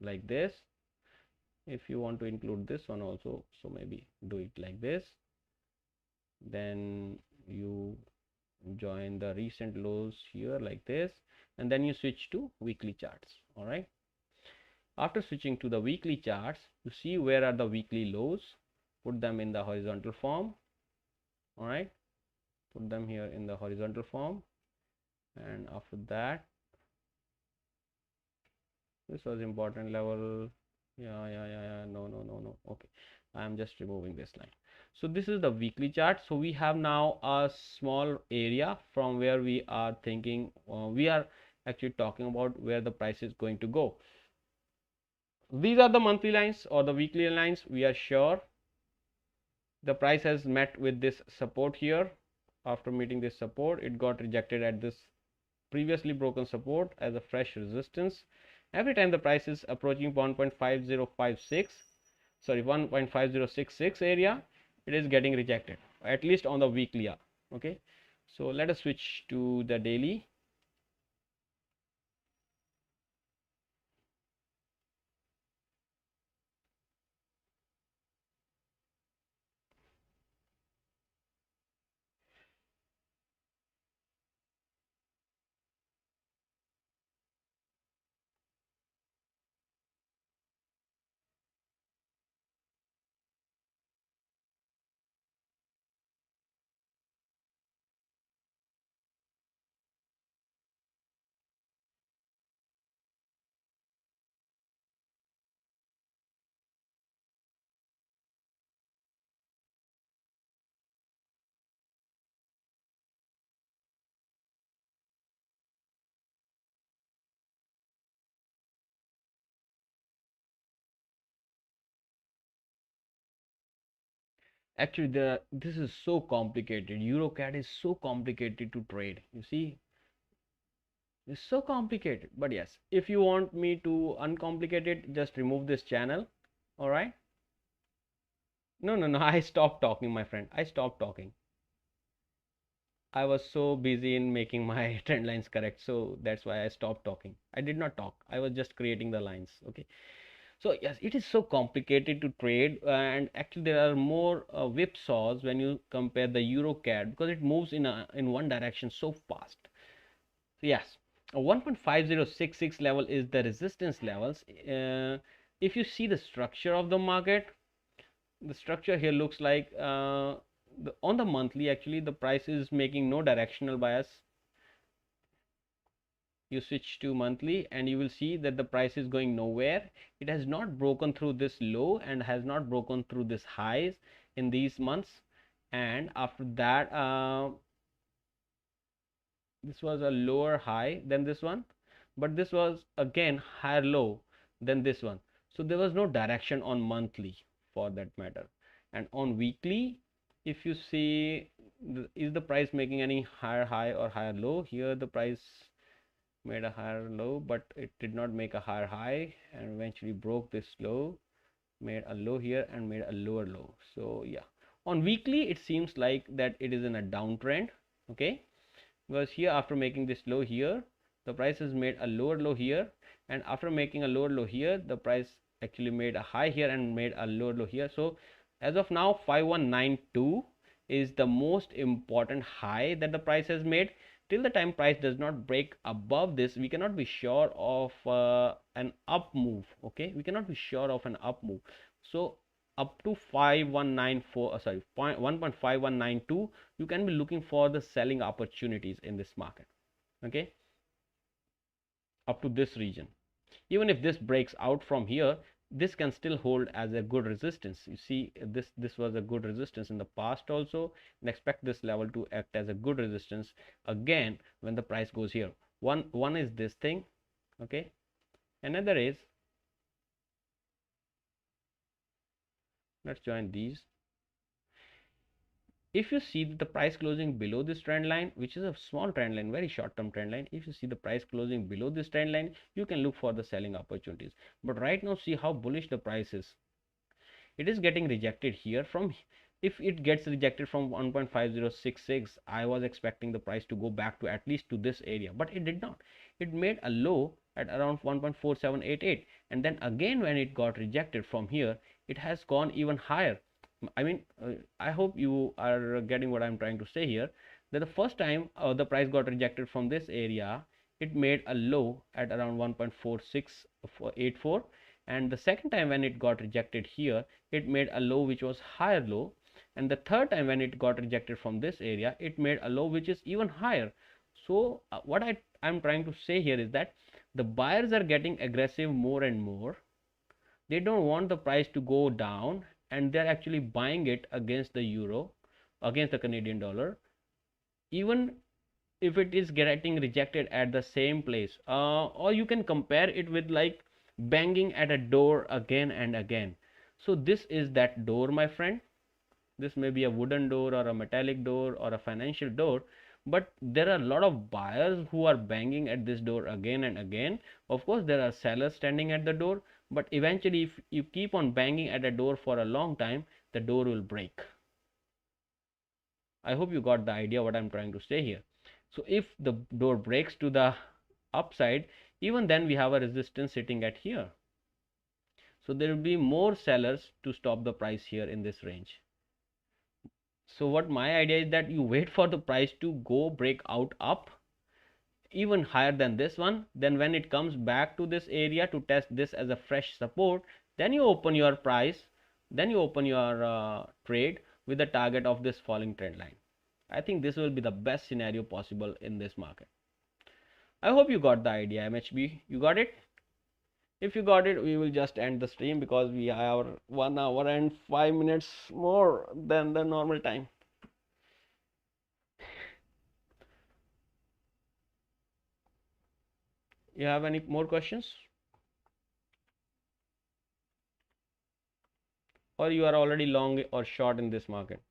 like this, if you want to include this one also, so maybe do it like this, then you join the recent lows here like this, and then you switch to weekly charts. All right, after switching to the weekly charts, you see where are the weekly lows, put them in the horizontal form. All right, put them here in the horizontal form. And after that, this was important level. No. Okay, I am just removing this line. So this is the weekly chart. So we have now a small area from where we are thinking, we are actually talking about where the price is going to go. These are the monthly lines or the weekly lines. We are sure the price has met with this support here. After meeting this support, it got rejected at this previously broken support as a fresh resistance. Every time the price is approaching 1.5066 area, it is getting rejected, at least on the weekly. Okay, so let us switch to the daily. Actually, this is so complicated. EuroCAD is so complicated to trade. You see, it's so complicated. But yes, if you want me to uncomplicate it, just remove this channel. All right. No. I stopped talking, my friend. I stopped talking. I was so busy in making my trend lines correct, so that's why I stopped talking. I did not talk. I was just creating the lines. Okay. So yes, it is so complicated to trade, and actually there are more whipsaws when you compare the EuroCAD, because it moves in one direction so fast. So yes, 1.5066 level is the resistance levels. If you see the structure of the market, the structure here looks like on the monthly, actually the price is making no directional bias. You switch to monthly and you will see that the price is going nowhere. It has not broken through this low and has not broken through this highs in these months. And after that, this was a lower high than this one, but this was again higher low than this one. So there was no direction on monthly. for that matter. And on weekly, if you see, is the price making any higher high or higher low? Here the price made a higher low, but it did not make a higher high, and eventually broke this low, made a low here and made a lower low. So yeah, on weekly it seems like that it is in a downtrend. Okay, because here after making this low here, the price has made a lower low here, and after making a lower low here, the price actually made a high here and made a lower low here. So as of now, 5192 is the most important high that the price has made. Till the time price does not break above this, we cannot be sure of an up move. Okay, we cannot be sure of an up move. So up to 5194 sorry 1.5192, you can be looking for the selling opportunities in this market. Okay, up to this region. Even if this breaks out from here, this can still hold as a good resistance. You see, this was a good resistance in the past also, and expect this level to act as a good resistance again when the price goes here. One is this thing. Okay, another is, let's join these. If you see the price closing below this trend line, which is a small trend line, very short term trend line, if you see the price closing below this trend line, you can look for the selling opportunities. But right now, see how bullish the price is. It is getting rejected here from, if it gets rejected from 1.5066, I was expecting the price to go back to at least to this area, but it did not. It made a low at around 1.4788, and then again when it got rejected from here, it has gone even higher. I mean, I hope you are getting what I'm trying to say here, that the first time the price got rejected from this area, it made a low at around 1.4684, and the second time when it got rejected here, it made a low which was higher low, and the third time when it got rejected from this area, it made a low which is even higher. So what I'm trying to say here is that the buyers are getting aggressive more and more. They don't want the price to go down, and they're actually buying it against the euro, against the Canadian dollar, even if it is getting rejected at the same place. Or you can compare it with like banging at a door again and again. So this is that door, my friend. This may be a wooden door or a metallic door or a financial door, but there are a lot of buyers who are banging at this door again and again. Of course, there are sellers standing at the door, but eventually if you keep on banging at a door for a long time, the door will break. I hope you got the idea what I'm trying to say here. So if the door breaks to the upside, even then we have a resistance sitting at here. So there will be more sellers to stop the price here in this range. So what my idea is that you wait for the price to go break out up even higher than this one, then when it comes back to this area to test this as a fresh support, then you open your price, then you open your trade with the target of this falling trend line. I think this will be the best scenario possible in this market. I hope you got the idea, MHB. You got it? If you got it, we will just end the stream because we have 1 hour and 5 minutes more than the normal time. You have any more questions? Or you are already long or short in this market?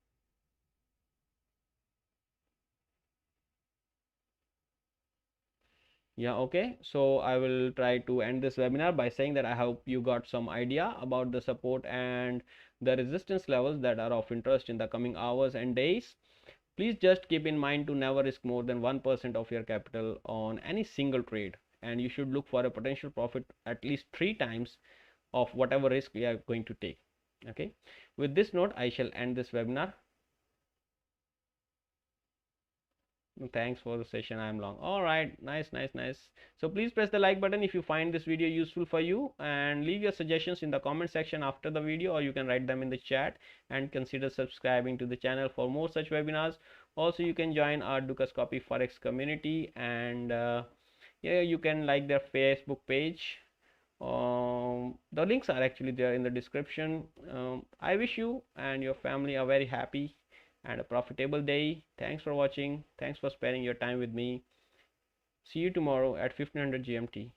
Yeah, okay. So I will try to end this webinar by saying that I hope you got some idea about the support and the resistance levels that are of interest in the coming hours and days. Please just keep in mind to never risk more than 1% of your capital on any single trade, and you should look for a potential profit at least 3 times of whatever risk you are going to take. Okay, with this note, I shall end this webinar. Thanks for the session. I'm long. All right, nice. So please press the like button if you find this video useful for you, and leave your suggestions in the comment section after the video, or you can write them in the chat, and consider subscribing to the channel for more such webinars. Also, you can join our Dukascopy Forex community, and yeah, you can like their Facebook page. The links are actually there in the description. I wish you and your family a very happy and a profitable day. Thanks for watching. Thanks for spending your time with me. See you tomorrow at 1500 GMT.